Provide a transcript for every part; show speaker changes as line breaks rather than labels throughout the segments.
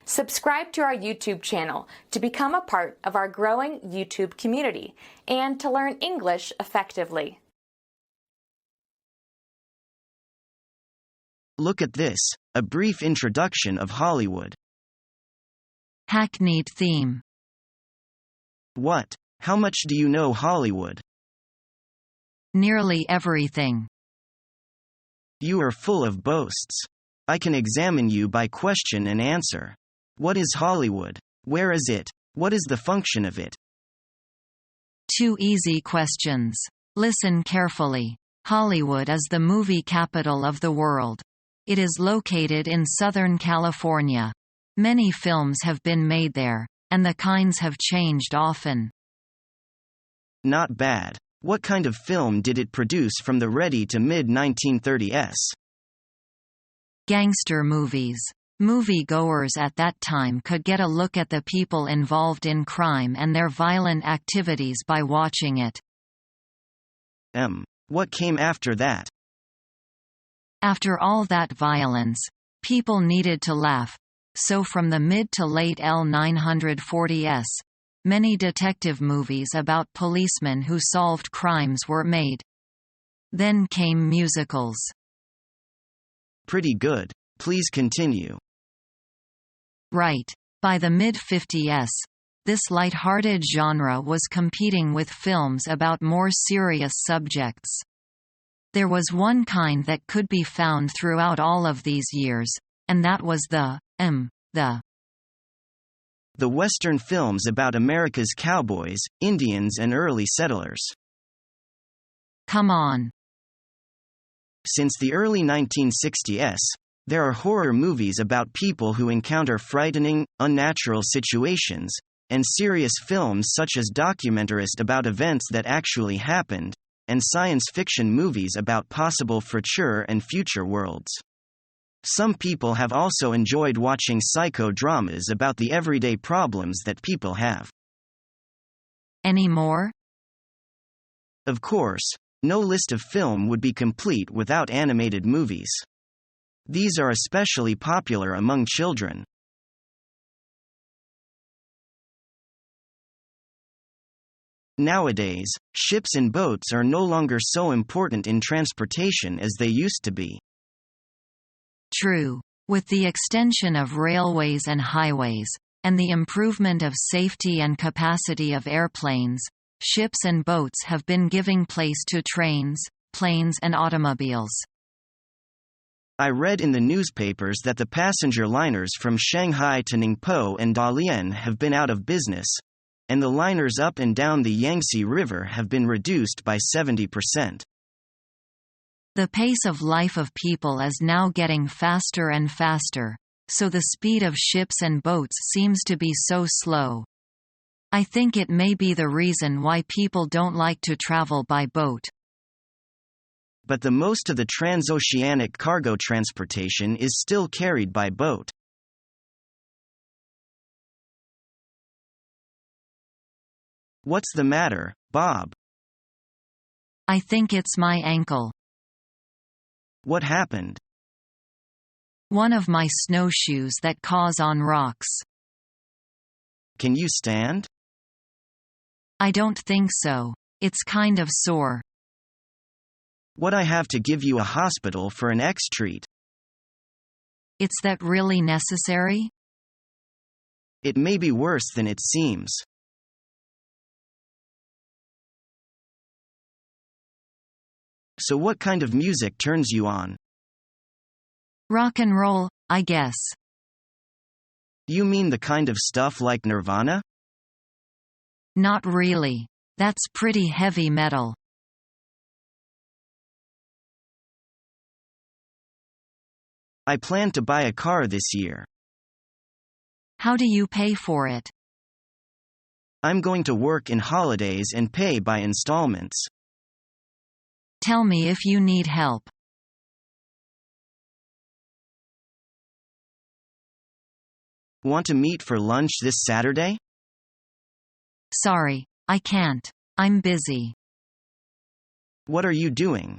Subscribe to our YouTube channel to become a part of our growing YouTube community and to learn English effectively.
Look at this, a brief introduction of Hollywood.
Hackneyed theme.
What? How much do you know Hollywood?
Nearly everything.
You are full of boasts. I can examine you by question and answer. What is Hollywood? Where is it? What is the function of it?
2 easy questions. Listen carefully. Hollywood is the movie capital of the world. It is located in Southern California. Many films have been made there, and the kinds have changed often.
Not bad. What kind of film did it produce from the ready to mid-1930s?
Gangster movies. Movie-goers at that time could get a look at the people involved in crime and their violent activities by watching it.
What came after that?
After all that violence, people needed to laugh, so from the mid to late L940s, many detective movies about policemen who solved crimes were made. Then came musicals.
Pretty good. Please continue.
Right. By the mid-50s, this light-hearted genre was competing with films about more serious subjects. There was one kind that could be found throughout all of these years, and that was the
Western films about America's cowboys, Indians and early settlers.
Come on.
Since the early 1960s, there are horror movies about people who encounter frightening, unnatural situations, and serious films such as documentarist about events that actually happened, and science fiction movies about possible future and future worlds. Some people have also enjoyed watching psychodramas about the everyday problems that people have.
Any more?
Of course, no list of film would be complete without animated movies. These are especially popular among children. Nowadays, ships and boats are no longer so important in transportation as they used to be.
True. With the extension of railways and highways, and the improvement of safety and capacity of airplanes, ships and boats have been giving place to trains, planes and automobiles.
I read in the newspapers that the passenger liners from Shanghai to Ningpo and Dalian have been out of business, and the liners up and down the Yangtze River have been reduced by 70%.
The pace of life of people is now getting faster and faster, so the speed of ships and boats seems to be so slow. I think it may be the reason why people don't like to travel by boat.
But the most of the transoceanic cargo transportation is still carried by boat. What's the matter, Bob?
I think it's my ankle.
What happened?
One of my snowshoes that cause on rocks.
Can you stand?
I don't think so. It's kind of sore.
Would I have to give you a hospital for an X-treat?
Is that really necessary?
It may be worse than it seems. So what kind of music turns you on?
Rock and roll, I guess.
You mean the kind of stuff like Nirvana?
Not really. That's pretty heavy metal.
I plan to buy a car this year.
How do you pay for it?
I'm going to work in holidays and pay by installments.
Tell me if you need help.
Want to meet for lunch this Saturday?
Sorry, I can't. I'm busy.
What are you doing?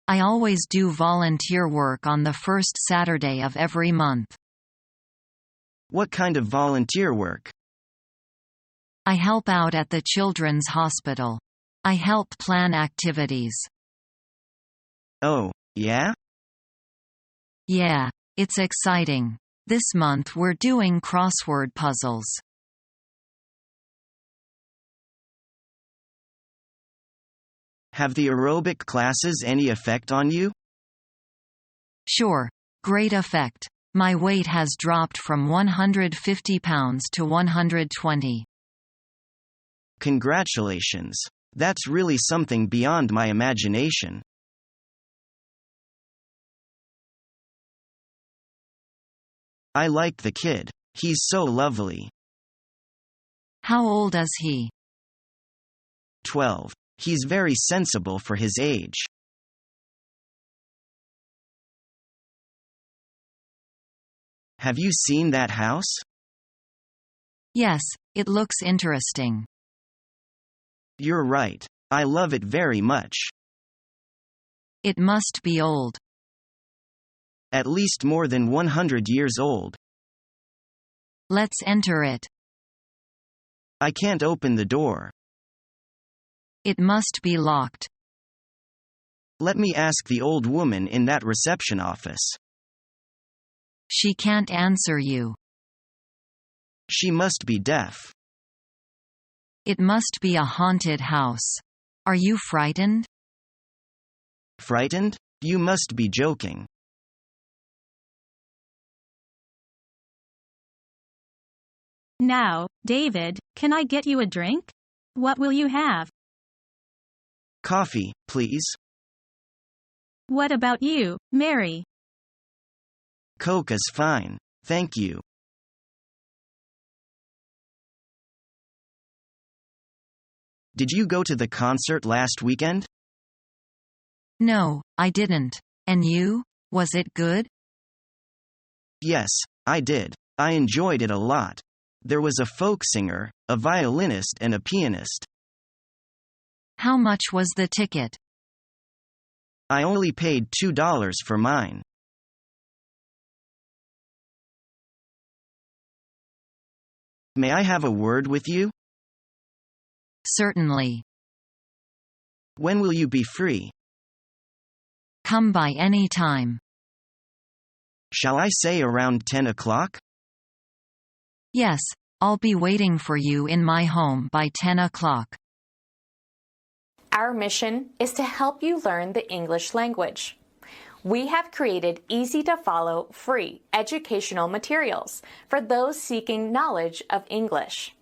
I always do volunteer work on the first Saturday of every month.
What kind of volunteer work?
I help out at the children's hospital. I help plan activities.
Oh, yeah?
Yeah, it's exciting. This month we're doing crossword puzzles.
Have the aerobic classes any effect on you?
Sure, great effect. My weight has dropped from 150 pounds to 120.
Congratulations. That's really something beyond my imagination. I like the kid. He's so lovely.
How old is he?
12. He's very sensible for his age. Have you seen that house?
Yes, it looks interesting.
You're right. I love it very much.
It must be old.
At least more than 100 years old.
Let's enter it.
I can't open the door.
It must be locked.
Let me ask the old woman in that reception office.
She can't answer you.
She must be deaf.
It must be a haunted house. Are you frightened?
Frightened? You must be joking.
Now, David, can I get you a drink? What will you have?
Coffee, please.
What about you, Mary?
Coke is fine. Thank you. Did you go to the concert last weekend?
No, I didn't. And you? Was it good?
Yes, I did. I enjoyed it a lot. There was a folk singer, a violinist and a pianist.
How much was the ticket?
I only paid $2 for mine. May I have a word with you?
Certainly.
When will you be free?
Come by any time.
Shall I say around 10 o'clock?
Yes, I'll be waiting for you in my home by 10 o'clock.
Our mission is to help you learn the English language. We have created easy-to-follow, free educational materials for those seeking knowledge of English.